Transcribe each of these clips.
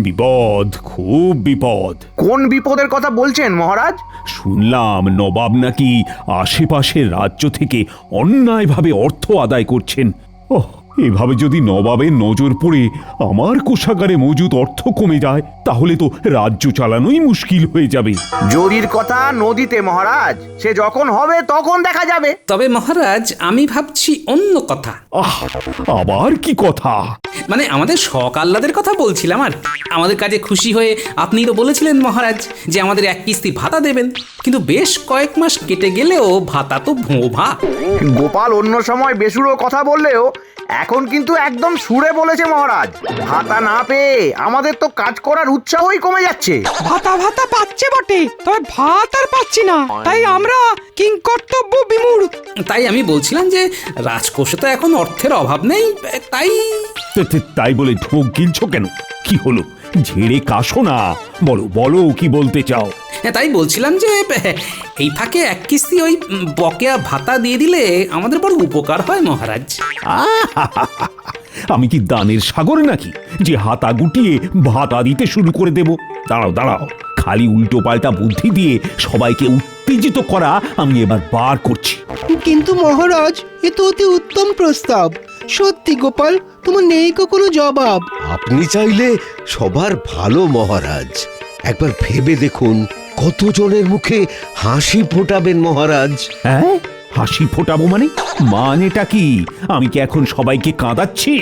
বিপদ, খুব বিপদ। কোন বিপদের কথা বলছেন মহারাজ? শুনলাম নবাব নাকি আশেপাশের রাজ্য থেকে অন্যায়ভাবে অর্থ আদায় করছেন। ওহ, এভাবে যদি নবাবের নজর পড়ে আমার কোষাগারে মজুদ অর্থ কমে যায় তাহলে তো রাজ্য চালানোই মুশকিল হয়ে যাবে। জরির কথা নদীতে মহারাজ, সে যখন হবে তখন দেখা যাবে। তবে মহারাজ আমি ভাবছি অন্য কথা। আবার কি কথা? মানে আমাদের শখ আহ্লাদের কথা বলছিলাম। আর আমাদের কাজে খুশি হয়ে আপনি তো বলেছিলেন মহারাজ যে আমাদের এক কিস্তি ভাতা দেবেন, কিন্তু বেশ কয়েক মাস কেটে গেলেও ভাতা তো ভোঁ-ভা। গোপাল অন্য সময় বেসুরো কথা বললেও এখন কিন্তু একদম সুরে বলেছে মহারাজ। ভাতা না পেয়ে আমাদের তো কাজ করার উৎসাহই কমে যাচ্ছে। ভাতা ভাতা পাচ্ছে বটে, তবে ভাত আর পাচ্ছি না, তাই আমরা কিংকর্তব্য বিমূঢ়। তাই আমি বলছিলাম যে রাজকোষে তো এখন অর্থের অভাব নেই, তাই বলে ঢোক গিলছো কেন? কি হলো? ঝেড়ে কাশো না, বলো বলো কি বলতে চাও? তাই বলছিলাম যে এই ফাঁকে এক কিস্তি ওই বকেয়া ভাতা দিয়ে দিলে আমাদের বড় উপকার হয় মহারাজ। আমি কি দানের সাগর নাকি যে হাতা গুটিয়ে ভাতা দিতে শুরু করে দেব? দাঁড়াও দাঁড়াও, খালি উল্টো পাল্টা বুদ্ধি দিয়ে সবাইকে উত্তেজিত করা আমি এবার বার করছি। কিন্তু মহারাজ, এ তো অতি উত্তম প্রস্তাব। সত্যি গোপাল, তোমার নেই কোনো জবাব। আপনি চাইলে সবার ভালো মহারাজ। একবার ভেবে দেখুন কতজনের মুখে হাসি ফোটাবেন মহারাজ। হ্যাঁ, হাসি ফোটাবো মানেটা কি? আমি কি এখন সবাইকে কাঁদাচ্ছি?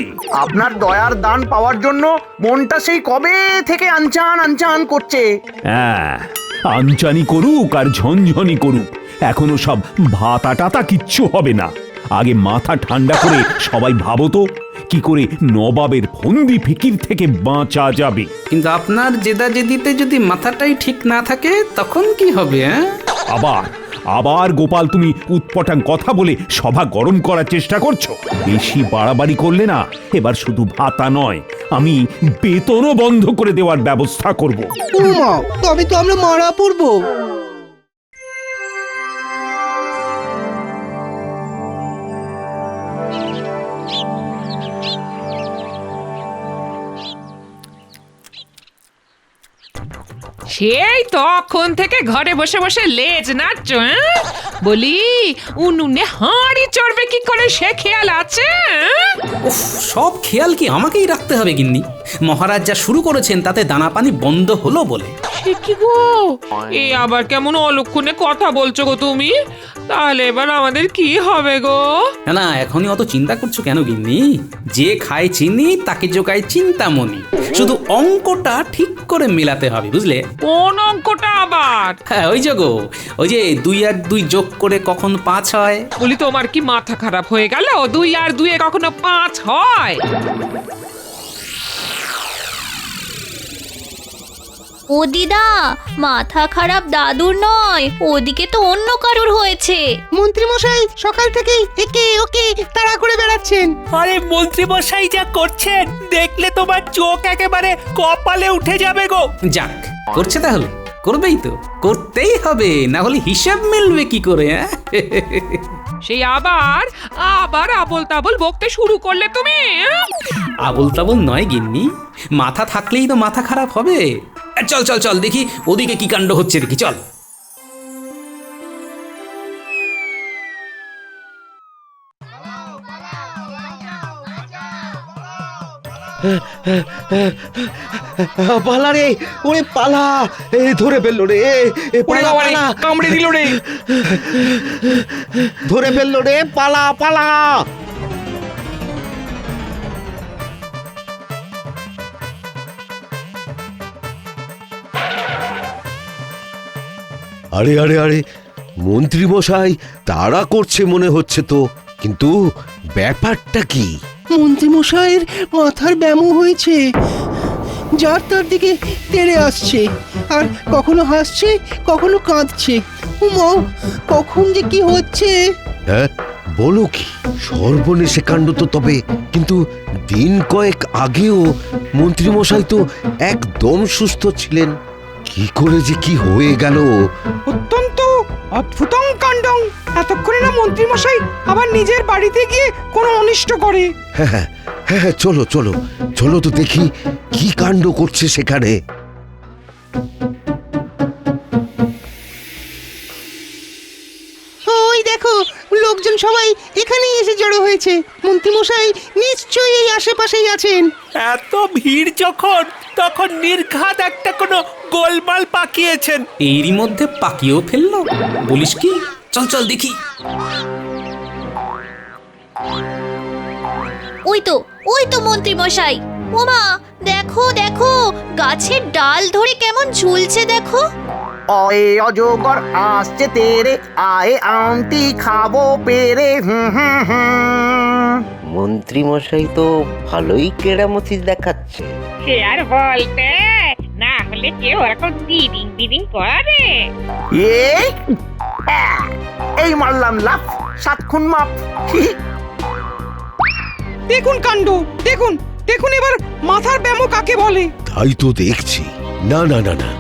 আপনার দয়ার দান পাওয়ার জন্য মনটা সেই কবে থেকে আনচান আনচান করছে। হ্যাঁ, আনচানি করুক আর ঝনঝনি করুক, এখনো সব ভাতা টাতা কিচ্ছু হবে না। আগে মাথা ঠান্ডা করে সবাই ভাবো তো কি করে নবাবের ফন্দি ফিকির থেকে বাঁচা যাবে। কিন্তু আপনার জেদাজেদিতে যদি মাথাটাই ঠিক না থাকে তখন কি হবে? আবার গোপাল তুমি উৎপটাং কথা বলে সভা গরম করার চেষ্টা করছো। বেশি বাড়াবাড়ি করলে না এবার শুধু ভাতা নয়, আমি বেতনও বন্ধ করে দেওয়ার ব্যবস্থা করব। উমা, তবে তো আমরা মারা পড়বো। সেই তখন থেকে ঘরে বসে বসে লেজ নাচছ? বলি উনুনে হাঁড়ি চড়বে কি করে সে খেয়াল আছে? উফ, সব খেয়াল কি আমাকেই রাখতে হবে গিন্নি? মহারাজ যা শুরু করেছেন তাতে দানা পানি বন্ধ হলো বলে। সে কি গো, এ আবার কেমন অলক্ষণে কথা বলছো গো তুমি? তাহলে এবার আমাদের কি হবে গো? না এখনই অত চিন্তা করছো কেন গিন্নি? যে খায় চিনি তাকে জোগায় চিন্তামণি। শুধু অঙ্কটা ঠিক করে মেলাতে হবে, বুঝলে? কোন অঙ্কটা আবার? হ্যাঁ, ওই যোগো, ওই যে 2 আর 2 যোগ করে কখন 5 হয়। বলি তোমার কি মাথা খারাপ হয়ে গেল? 2 আর 2 কখনো 5 হয়? ও দিদা, মাথা খারাপ দাদুর নয়, ওদিকে তো অন্য কারোর হয়েছে। মন্ত্রী মশাই সকাল থেকেই একে ওকে তাড়া করে বেড়াচ্ছেন। আরে মন্ত্রী মশাই যা করছেন দেখলে তোমার চোখ একেবারে কপালে উঠে যাবে গো। যাক, করছে তাহলে করবেই তো, করতেই হবে, না হলে হিসাব মিলবে কি করে? সেই আবার আবল তাবল বকতে শুরু করলে তুমি? আবল তাবল নয় গিন্নি, মাথা থাকলেই তো মাথা খারাপ হবে। চল চল চল দেখি ওদিকে কি কাণ্ড হচ্ছে, দেখি চল। পালা রে, ওরে পালা! ধরে ফেললো রে, কামড়ে দিল রে, ধরে ফেললো রে, পালা পালা! আরে আরে আরে, মন্ত্রী মশাই তাড়া করছে মনে হচ্ছে তো, কিন্তু ব্যাপারটা কি? মন্ত্রী মশাইয়ের মাথার ব্যামো হয়েছে, যার তার দিকে তেড়ে আসছে, আর কখনো হাসছে কখনো কাঁদছে। উমা, কখন যে কি হচ্ছে! হ্যাঁ, বলো কি? সর্বনেশে কাণ্ড তো তবে। কিন্তু দিন কয়েক আগেও মন্ত্রী মশাই তো একদম সুস্থ ছিলেন, কি করে যে কি হয়ে গেল! অত্যন্ত অদ্ভুতং কাণ্ডং। এতক্ষণে না মন্ত্রী মশাই আবার নিজের বাড়িতে গিয়ে কোনো অনিষ্ট করে। হ্যাঁ, হ্যাঁ হ্যাঁ, চলো চলো চলো তো দেখি কি কাণ্ড করছে সেখানে। ওই দেখো, লোকজন সবাই এখানেই এসে জড়ো হয়েছে। মন্ত্রীমশাই নিশ্চয়ই এই আশেপাশেই আছেন। এত ভিড় যখন, তখন নির্ঘাত একটা কোনো গোলমাল পাকিয়েছেন। এরই মধ্যে পাকিয়েও ফেললো, বলিস কি? চল চল দেখি। ওই তো মন্ত্রী মশাই। ওমা, দেখো দেখো, গাছের ডাল ধরে কেমন ঝুলছে দেখো। অয়ে অজগর আসছে তেরে, আয়ে আমটি খাবো পেরে। মন্ত্রী মশাই তো ভালোই কেরামতি দেখাচ্ছে। সে আর বলতে, না হলে কেউ এরকম দিদিং দিদিং করে। এই এই মারলাম লাফ, 7 খুন মাপ। দেখুন কাণ্ড, দেখুন দেখুন এবার মাথার ব্যামো কাকে বলে। তাই তো দেখছি। না না না না,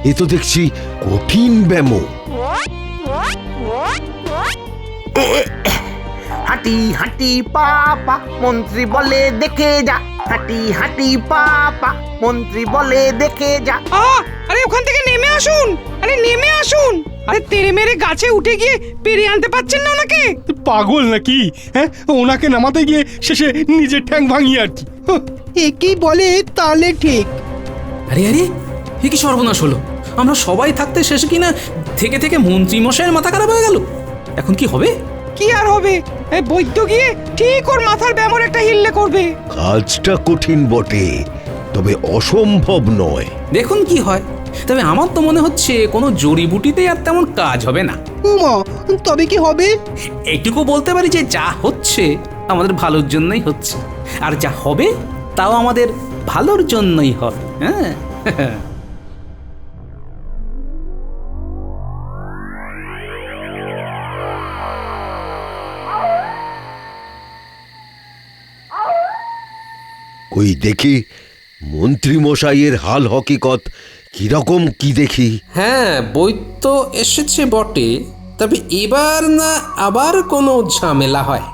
এ তো দেখছি কঠিন ব্যামো। হাঁটি হাঁটি পাপা, মন্ত্রী বলে দেখে যা। হাঁটি হাঁটি পাপা, মন্ত্রী বলে দেখে যা। আরে ওখান থেকে নেমে আসুন, আরে নেমে আসুন। আরে তেরে মেরে গাছে উঠে গিয়ে পেরিয়ে আনতে পারছেন না ওনাকে? পাগল নাকি? হ্যাঁ, ওনাকে নামাতে গিয়ে শেষে নিজের ঠ্যাং ভাঙিয়ে আর কি। একেই বলে তালে ঠিক। আরে আরে, এ কি সর্বনাশ হলো! আমরা সবাই থাকতে শেষে কিনা থেকে থেকে মন্ত্রী মশাইয়ের মাথা খারাপ হয়ে গেল। এখন কি হবে? কি আর হবে, এই বৈদ্য গিয়ে ঠিক ওর মাথার ব্যামোর একটা হিল্লে করবে। কাজটা কঠিন বটে, তবে অসম্ভব নয়। দেখুন কি হয়। তবে আমার তো মনে হচ্ছে কোনো জড়িবুটিতে আর তেমন কাজ হবে না। উমা, তবে কি হবে? এইটুকু বলতে পারি যে যা হচ্ছে আমাদের ভালোর জন্যই হচ্ছে, আর যা হবে তাও আমাদের ভালোর জন্যই হবে। হ্যাঁ কই দেখি মন্ত্রী মশাইয়ের হাল হকিকত কিরকম কি দেখি। হ্যাঁ, বৈদ্য এসেছে বটে, তবে এবার না আবার কোনো ঝামেলা হয়।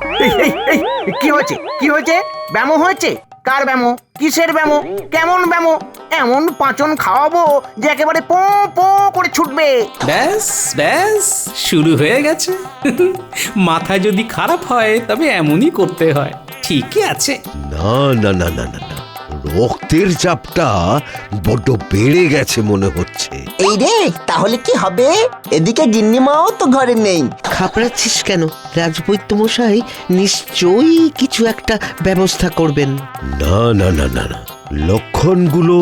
এই, কি হয়েছে? কি হয়েছে? ব্যামো হয়েছে? কার ব্যামো? কিসের ব্যামো? কেমন ব্যামো? এমন পাঁচন খাওয়াবো যে একেবারে পো পো করে ছুটবে। ব্যাস ব্যাস, শুরু হয়ে গেছে। মাথা যদি খারাপ হয় তবে এমনই করতে হয়। ঠিকই আছে। না না না না না না, রক্তের চাপটা বড্ড বেড়ে গেছে মনে হচ্ছে। এই রে, তাহলে কি হবে? এদিকে গিন্নিমাও তো ঘরে নেই। খাপড়াচ্ছিস কেন? রাজবৈদ্য মশাই নিশ্চয়ই কিছু একটা ব্যবস্থা করবেন। না না না না না, লক্ষণগুলো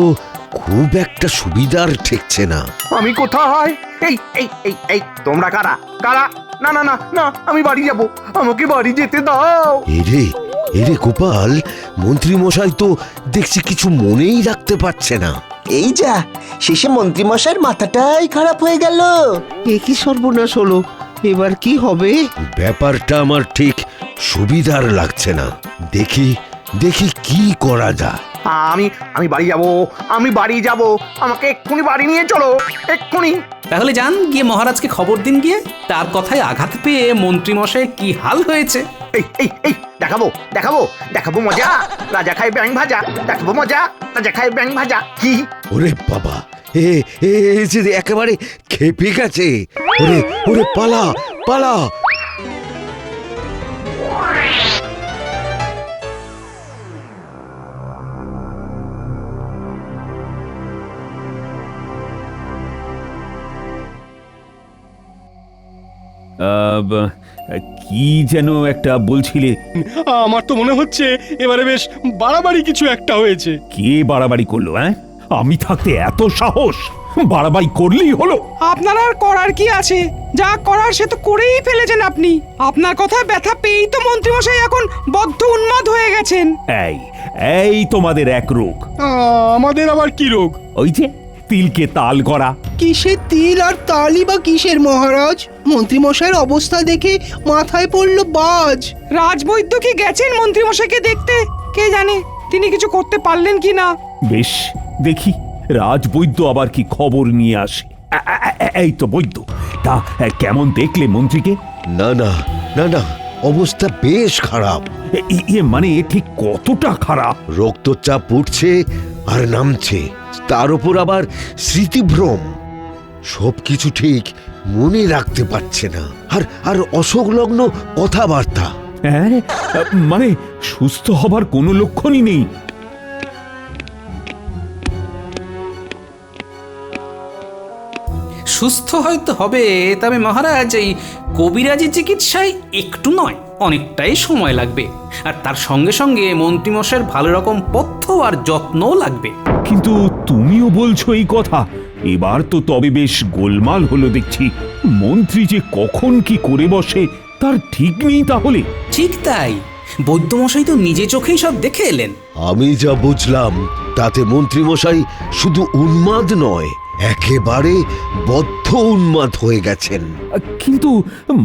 খুব একটা সুবিধার ঠেকছে না। আমি কোথায়? এই এই এই এই তোমরা কারা? কারা? না না না না, আমি বাড়ি যাব, আমাকে বাড়ি যেতে দাও। এরে এরে গোপাল, মন্ত্রী মশাই তো দেখছি কিছু মনেই রাখতে পারছে না। এই যা, শেষে মন্ত্রী মশাইয়ের মাথাটাই খারাপ হয়ে গেল। এ কি সর্বনাশ হলো! এবার কি হবে? ব্যাপারটা আমার ঠিক সুবিধার লাগছে না। দেখি দেখি কি করা যায়। আমি বাড়ি যাব, আমি বাড়ি যাব, আমাকে এক্ষুনি বাড়ি নিয়ে চলো, এক্ষুনি। তাহলে যান, গিয়ে মহারাজকে খবর দিন গিয়ে। তার কথায় আঘাত পেয়ে মন্ত্রী মশাইয়ের কি হাল হয়েছে। এই এই এই দেখাবো দেখাবো দেখাবো মজা, রাজা খায় ব্যাং ভাজা। দেখাবো মজা, রাজা খায় ব্যাং ভাজা। কি? ওরে বাবা, এ এ যে একেবারে খেপে গেছে। ওরে ওরে, পালা পালা। কি যেন একটা বলছিলে? আমার তো মনে হচ্ছে এবারে বেশ বাড়াবাড়ি কিছু একটা হয়েছে। কে বাড়াবাড়ি করলো? হ্যাঁ, আমি থাকতে এত সাহস? বাড়াবাড়ি করলেই হলো? আপনার আর করার কি আছে? যা করার সে তো করেই ফেলেছেন আপনি। আপনার কথা ব্যথা পেয়েই তো মন্ত্রীমশাই এখন বদ্ধ উন্মাদ হয়ে গেছেন। এই এই তোমাদের এক রোগ। আমাদের আবার কি রোগ? ওই যে তিলকে তাল করা। কিসের তিল আর তালি বা কিসের মহারাজ? মন্ত্রী মশাইয়ের অবস্থা দেখে মাথায় পড়লো বাজ। রাজবৈদ্য কি গেছেন মন্ত্রীমশাইকে দেখতে? কে জানে তিনি কিছু করতে পারলেন কি না। বেশ, দেখি রাজবৈদ্য আবার কি খবর নিয়ে আসে। এই তো বৈদ্য, তা কেমন দেখলে মন্ত্রীকে? না না না না, অবস্থা বেশ খারাপ। মানে ঠিক কতটা খারাপ? রক্তচাপ উঠছে আর নামছে, তার উপর আবার স্মৃতিভ্রম, সবকিছু ঠিক মনে রাখতে পারছে না, আর আর অসংলগ্ন কথাবার্তা। হ্যাঁ, মানে সুস্থ হবার কোনো লক্ষণই নেই। সুস্থ হয়তো হবে, তবে মহারাজ এই কবিরাজি চিকিৎসায় একটু নয় অনেকটাই সময় লাগবে, আর তার সঙ্গে সঙ্গে মন্ত্রীমশাইয়ের ভালো রকম পথ্য আর যত্নও লাগবে। কিন্তু তুমিও বলছো এই কথা? এবার তো তবে বেশ গোলমাল হলো দেখছি। মন্ত্রী যে কখন কি করে বসে তার ঠিক নেই তাহলে। ঠিক তাই, বৈদ্যমশাই তো নিজে চোখেই সব দেখে এলেন। আমি যা বুঝলাম তাতে মন্ত্রীমশাই শুধু উন্মাদ নয়, একেবারে বদ্ধ উন্মাদ হয়ে গেছেন। কিন্তু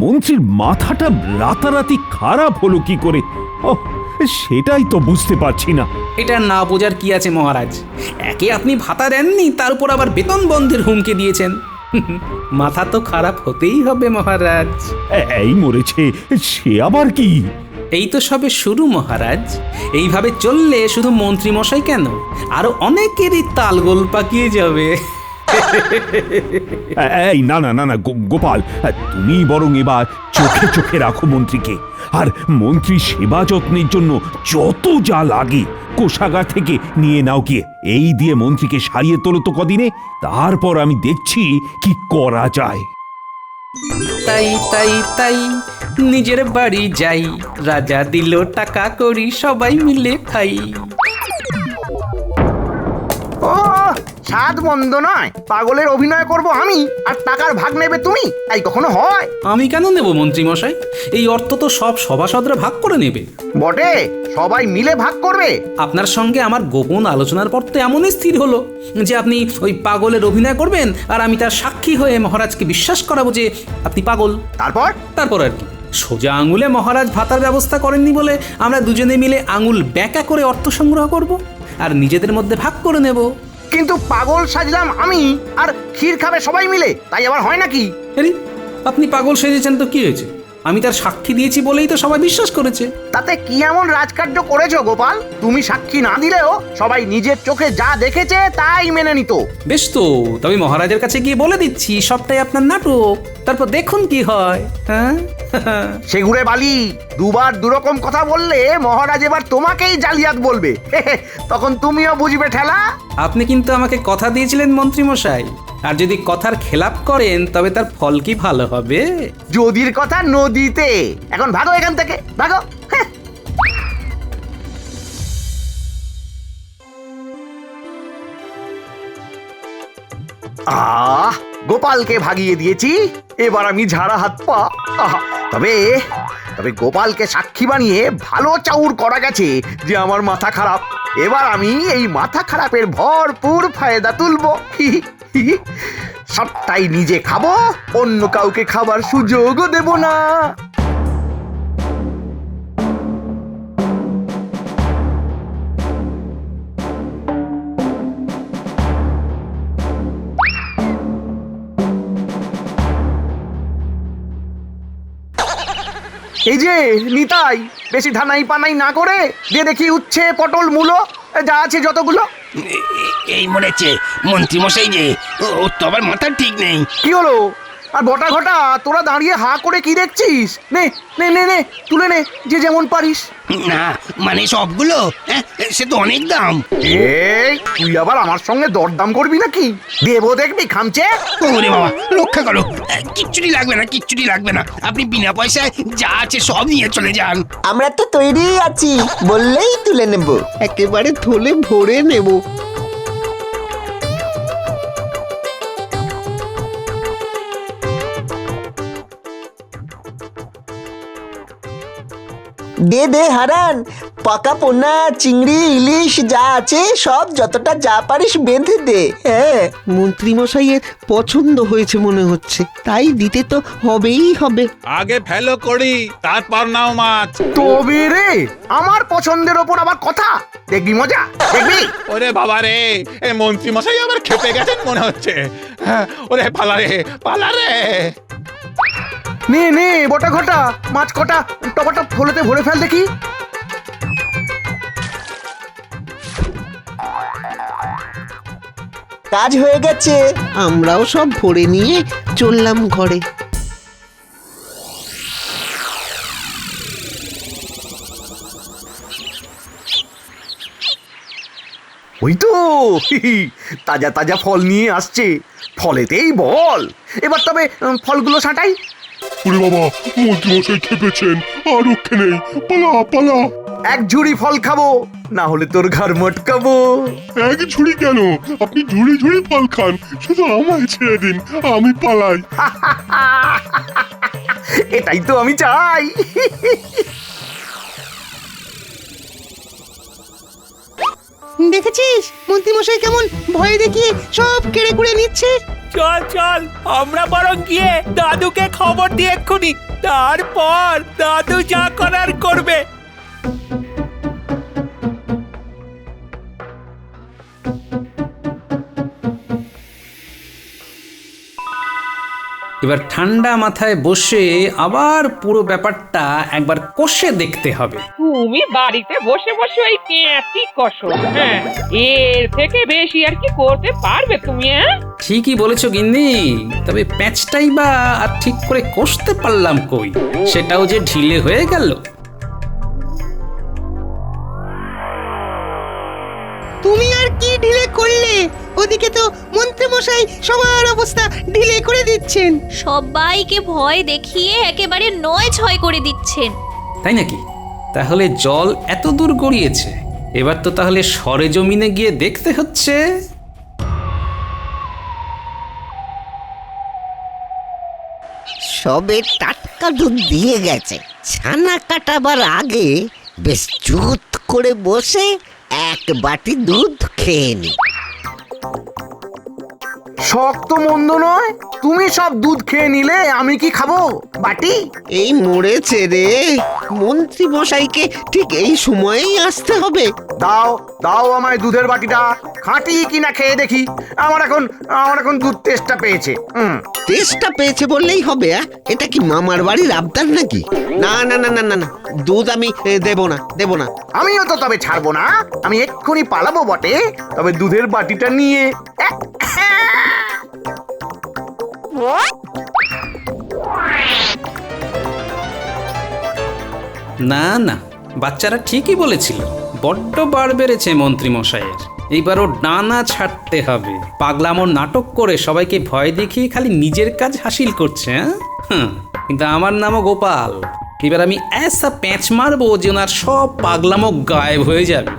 মন্ত্রীর মাথাটা রাতারাতি খারাপ হলো কি করে? ওহ, সেটাই তো বুঝতে পারছি না। এটা না বোঝার কি আছে মহারাজ? একে আপনি ভাতা দেননি, তার উপর আবার বেতন বন্ধের হুমকি দিয়েছেন। মাথা তো খারাপ হতেই হবে মহারাজ। এই মরেছে, সে আবার কি? এই তো সবে শুরু মহারাজ। এইভাবে চললে শুধু মন্ত্রী মশাই কেন, আরো অনেকেরই তালগোল পাকিয়ে যাবে। এই না না না না গোপাল, তুমি বরং এবার চোখে চোখে রাখো মন্ত্রীকে, আর মন্ত্রী সেবা যত্নের জন্য যত যা লাগে কোষাগার থেকে নিয়ে নাও গিয়ে। এই দিয়ে মন্ত্রীকে সারিয়ে তোলো তো কদিনে, তারপর আমি দেখছি কি করা যায়। তাই তাই তাই নিজের বাড়ি যাই, রাজা দিল টাকা করি সবাই মিলে খাই। ও স্বাদ মন্দ নয়, পাগলের অভিনয় করব আমি আর টাকার ভাগ নেবে তুমি, তাই কখনো হয়? আমি কেন নেব মন্ত্রী মশাই? এই অর্থ তো সব সভাসদরা ভাগ করে নেবে। বটে, সবাই মিলে ভাগ করবে। আপনার সঙ্গে আমার গোপন আলোচনার পর তো এমনই স্থির হলো যে আপনি ওই পাগলের অভিনয় করবেন, আর আমি তার সাক্ষী হয়ে মহারাজকে বিশ্বাস করাবো যে আপনি পাগল। তারপর আর কি, সোজা আঙুলে মহারাজ ভাতার ব্যবস্থা করেননি বলে আমরা দুজনে মিলে আঙুল ব্যাকা করে অর্থ সংগ্রহ করব আর নিজেদের মধ্যে ভাগ করে নেব। কিন্তু পাগল সাজলাম আমি, আর ক্ষীর খাবে সবাই মিলে, তাই আবার হয় নাকি? আপনি পাগল সেজেছেন তো কি হয়েছে? আমি তার সাক্ষী দিয়েছি বলেই তো সবাই বিশ্বাস করেছে। তাতে কি এমন রাজকার্য করেছো গোপাল? তুমি সাক্ষী না দিলেও সবাই নিজের চোখে যা দেখেছে তাই মেনে নিত। বেশ তো, তবে মহারাজের কাছে গিয়ে বলে দিচ্ছি সবটাই আপনার নাটক, তারপর দেখুন কি হয়। হ্যাঁ, সেগুড়ে বালি, দুবার দুরকম কথা বললে মহারাজ এবার তোমাকেই জালিয়াত বলবে। তখন তুমিও বুঝবে ঠেলা। আপনি কিন্তু আমাকে কথা দিয়েছিলেন মন্ত্রী মশাই, আর যদি কথার খেলাপ করেন তবে তার ফল কি ভালো হবে? যদির কথা নদীতে। এখন ভাগো এখান থেকে, ভাগো। গোপালকে ভাগিয়ে দিয়েছি, এবার আমি ঝাড়া হাত পা। তবে তবে গোপালকে সাক্ষী বানিয়ে ভালো চাউর করা গেছে যে আমার মাথা খারাপ। এবার আমি এই মাথা খারাপের ভরপুর ফায়দা তুলবো। সবটাই নিজে খাবো, অন্য কাউকে খাবার সুযোগও দেব না। এই যে নিতাই, বেশি ধানাই পানাই না করে দিয়ে দেখি উচ্ছে পটল মূলো যা আছে যতগুলো। এই মরেছে মন্ত্রী মশাই যে, ও তো আবার মাথা ঠিক নেই। কি হলো? আর বটা ঘটা তোরা দাঁড়িয়ে হা করে কি দেখছিস? নে নে নে নে তুলে নে, যে যেমন পারিস। না মানে সবগুলো? সে তো অনেক দাম। এই তুই আবার আমার সঙ্গে দরদাম করবি নাকি? দেবো দেখবি খামচে। ওরে বাবা, রক্ষা করো। কিচ্ছুটি লাগবে না, কিচ্ছুটি লাগবে না। আপনি বিনা পয়সায় যা আছে সব নিয়ে চলে যান। আমরা তো তৈরি আছি, বললেই তুলে নেব, একেবারে থলে ভরে নেব। দে দে হারান, পাকা পোনা, চিংড়ি, ইলিশ যা আছে সব যতটা যা পারিস বেঁধে দে। হ্যাঁ, মন্ত্রী মশাইয়ের পছন্দ হয়েছে মনে হচ্ছে, তাই দিতে তো হবেই হবে। আগে ফেলো করি, তারপর নাও মাছ। তবে রে, আমার পছন্দের ওপর আবার কথা, দেখবি মজা, দেখবি। ওরে বাবা রে, এই মন্ত্রী মশাই আবার খেপে গেছেন মনে হচ্ছে। ওরে পালা রে, পালা রে। নে নে বটা ঘটা মাছ কটা টপাটপ থলেতে ভরে ফেল দেখি। কাজ হয়ে গেছে, আমরাও সব ভরে নিয়ে চললাম ঘরে। ওই তো তাজা তাজা ফল নিয়ে আসছে, ফলেতেই বল। এবার তবে ফলগুলো ছাঁটাই। ওরে বাবা, মন্ত্রীমশাই খেপেছেন, আর রক্ষে নেই, পালা পালা। এক ঝুড়ি ফল খাবো, না হলে তোর ঘাড় মটকাবো। এক ঝুড়ি কেন, আপনি ঝুড়ি ঝুড়ি ফল খান, শুধু আমায় ছেড়ে দিন, আমি পালাই। এটাই তো আমি চাই। দেখেছিস মন্ত্রীমশাই কেমন ভয় দেখিয়ে সব কেড়ে কুড়ে নিচ্ছে। চল চল, আমরা বরং গিয়ে দাদুকে খবর দিয়ে এক্ষুনি, তারপর দাদু যা করার করবে। এবার ঠান্ডা মাথায় বসে আবার পুরো ব্যাপারটা একবার কষে দেখতে হবে। তুমি বাড়িতে বসে বসে ওই পেঁয়াজি কষো, হ্যাঁ, এর থেকে বেশি আর কি করতে পারবে তুমি? হ্যাঁ, ঠিকই বলেছো গিন্নি, তবে প্যাঁচটাই বা আর ঠিক করে কষতে পারলাম কই, সেটাও যে ঢিলে হয়ে গেল। তুমি আর কি ঢিলে করলে? ওদিকে তো মন্ত্রীমশাই সবার অবস্থা ঢিলে করে দিচ্ছেন। সবাইকে ভয় দেখিয়ে একেবারে ৯-৬ করে দিচ্ছেন। তাই নাকি? তাহলে জল এত দূর গড়িয়েছে, এবার তো তাহলে সরেজমিনে গিয়ে দেখতে হচ্ছে। সবে টাটকা দুধ দিয়ে গেছে, ছানা কাটাবার আগে বেশ চুত করে বসে এক বাটি দুধ খেয়ে নি। শক্ত মন্দ নয়, তুমি সব দুধ খেয়ে নিলে আমি কি খাবো বাটি? এই মরেছে রে, মন্ত্রী মশাইকে ঠিক এই সময়েই আসতে হবে। দাও দাও আমায় দুধের বাটিটা, খাঁটি কিনা খেয়ে দেখি। আমার এখন দুধ টেস্টটা পেয়েছে। টেস্টটা পেয়েছে বললেই হবে? এটা কি মামার বাড়ির আবদার নাকি? না না না না না না, দুধ আমি দেব না। আমিও তো তবে ছাড়বো না, আমি এক্ষুনি পালাবো বটে, তবে দুধের বাটিটা নিয়ে। না না, বাচ্চারা ঠিকই বলেছিল, বড্ড বার বেড়েছে মন্ত্রী মশাইয়ের। এইবারও ডানা ছাড়তে হবে। পাগলামোর নাটক করে সবাইকে ভয় দেখিয়ে খালি নিজের কাজ হাসিল করছে। হ্যাঁ, কিন্তু আমার নামও গোপাল। এবার আমি এসা প্যাঁচ মারবো যে ওনার সব পাগলামো গায়েব হয়ে যাবে।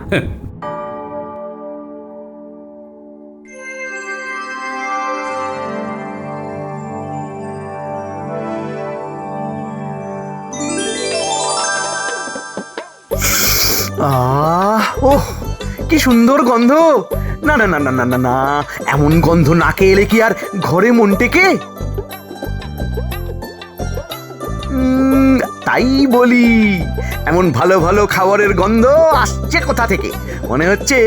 ওহ, কি সুন্দর গন্ধ! না না না না না না না, এমন গন্ধ নাকে এলে কি আর ঘরে মন টেকে? তাই বলি, এমন ভালো ভালো খাবারের গন্ধ আসছে কোথা থেকে? মনে হচ্ছে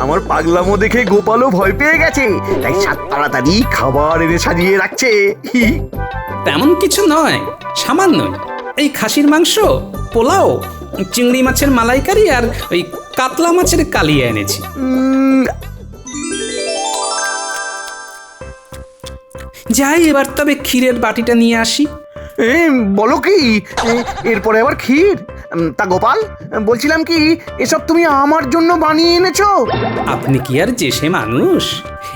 আমার পাগলামো দেখে গোপালও ভয় পেয়ে গেছে, তাই সাত তাড়াতাড়ি খাবার এনে সাজিয়ে রাখছে। তেমন কিছু নয়, সামান্য এই খাসির মাংস, পোলাও, চিংড়ি মাছের মালাইকারি আর ওই কাতলা মাছের কালিয়া এনেছি। যাই, এবার তবে ক্ষীরের বাটিটা নিয়ে আসি। বলো কি, এরপরে আবার ক্ষীর? তা গোপাল, বলছিলাম কি, এসব তুমি আমার জন্য বানিয়ে এনেছো? আপনি কি আর যে সে মানুষ?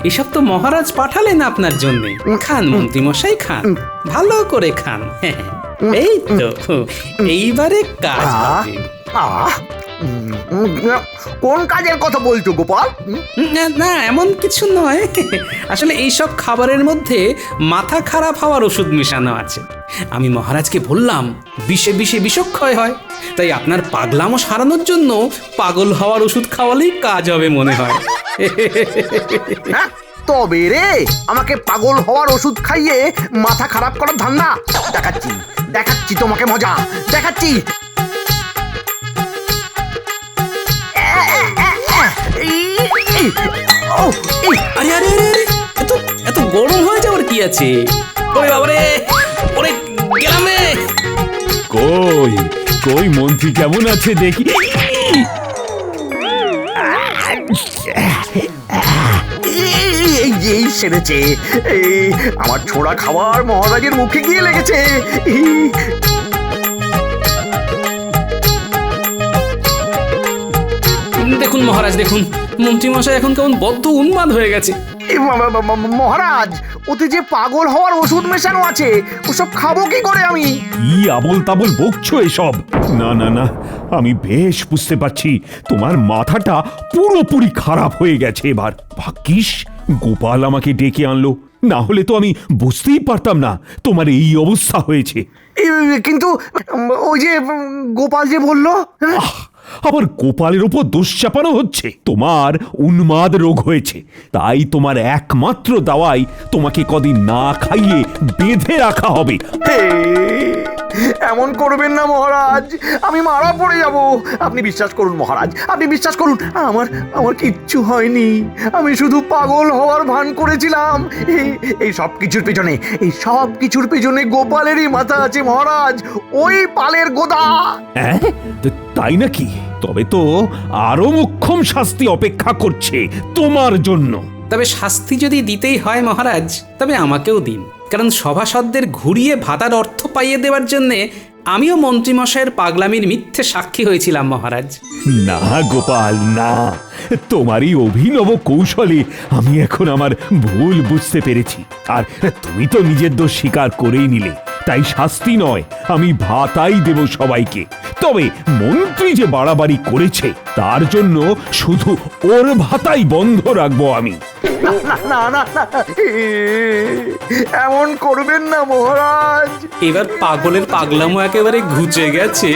এসব তো মহারাজ পাঠালেন আপনার জন্য। খান মন্ত্রী মশাই, খান, ভালো করে খান। এই তো, এইবারে কাজ হবে। কোন কাজের কথা বলছো গোপাল? না, এমন কিছু নয়। আসলে এইসব খাবারের মধ্যে মাথা খারাপ হওয়ার ওষুধ মেশানো আছে। আমি মহারাজকে বললাম বিষে বিষে বিষক্ষয় হয়, তাই আপনার পাগলামো সারানোর জন্য পাগল হওয়ার ওষুধ খাওয়ালেই কাজ হবে মনে হয়। তবে রে, আমাকে পাগল হওয়ার ওষুধ খাইয়ে মাথা খারাপ করার ধান্দা? দেখাচ্ছি তোমাকে মজা, দেখাচ্ছি। আরে আরে আরে, এত গরম হয়ে যাওয়ার কি আছে? ওরে বাবারে, ওরে গেলাম রে। কই কই মন্ত্রী কেমন আছে দেখি। এই সেরেছে, আমার ছোড়া খাবার মহারাজের মুখে গিয়ে লেগেছে। দেখুন মহারাজ, দেখুন মন্ত্রীমশাই এখন কেমন বদ্ধ উন্মাদ হয়ে গেছে। মহারাজ, ওতে যে পাগল হওয়ার ওষুধ মেশানো আছে, ওসব খাবো কি করে আমি? কি আবল তাবল বকছো এসব? না না না, আমি বেশ বুঝতে পারছি তোমার মাথাটা পুরোপুরি খারাপ হয়ে গেছে এবার। ভাগ্যিস গোপাল আমাকে ডেকে আনলো, না হলে তো আমি বুঝতেই পারতাম না তোমার এই অবস্থা হয়েছে। কিন্তু ওই যে গোপাল যে বললো, আবার গোপালের উপর দোষ চাপানো হচ্ছে। তোমার উন্মাদ রোগ হয়েছে, তাই তোমার একমাত্র দাওয়াই তোমাকে কদিন না খাইয়ে বেঁধে রাখা হবে। এমন করবেন না মহারাজ, আমি মারা পড়ে যাব। আপনি বিশ্বাস করুন মহারাজ, আপনি বিশ্বাস করুন, আমার কিচ্ছু হয়নি। আমি শুধু পাগল হওয়ার ভান করেছিলাম। এই সব কিছুর পেছনে গোপালেরই মাথা আছে মহারাজ, ওই পালের গোদা। তাই নাকি? তবে তো আরো মোক্ষম শাস্তি অপেক্ষা করছে তোমার জন্য। তবে শাস্তি যদি দিতেই হয় মহারাজ, তবে আমাকেও দিন, কারণ সভাসদদের ঘুরিয়ে ভাতার অর্থ পাইয়ে দেওয়ার জন্যে আমিও মন্ত্রীমশাইয়ের পাগলামির মিথ্যে সাক্ষী হয়েছিলাম মহারাজ। না গোপাল না, তোমারই অভিনব কৌশলে আমি এখন আমার ভুল বুঝতে পেরেছি। আর তুমি তো নিজের দোষ স্বীকার করেই নিলে, তাই শাস্তি নয়, আমি ভাতাই দেব সবাইকে। তবে মন্ত্রী যে বাড়াবাড়ি করেছে, তার জন্য শুধু ওর ভাতাই বন্ধ রাখবো আমি। না, এমন করবেন না মহারাজ। এবার পাগলের পাগলামো একেবারে ঘুচে গেছে।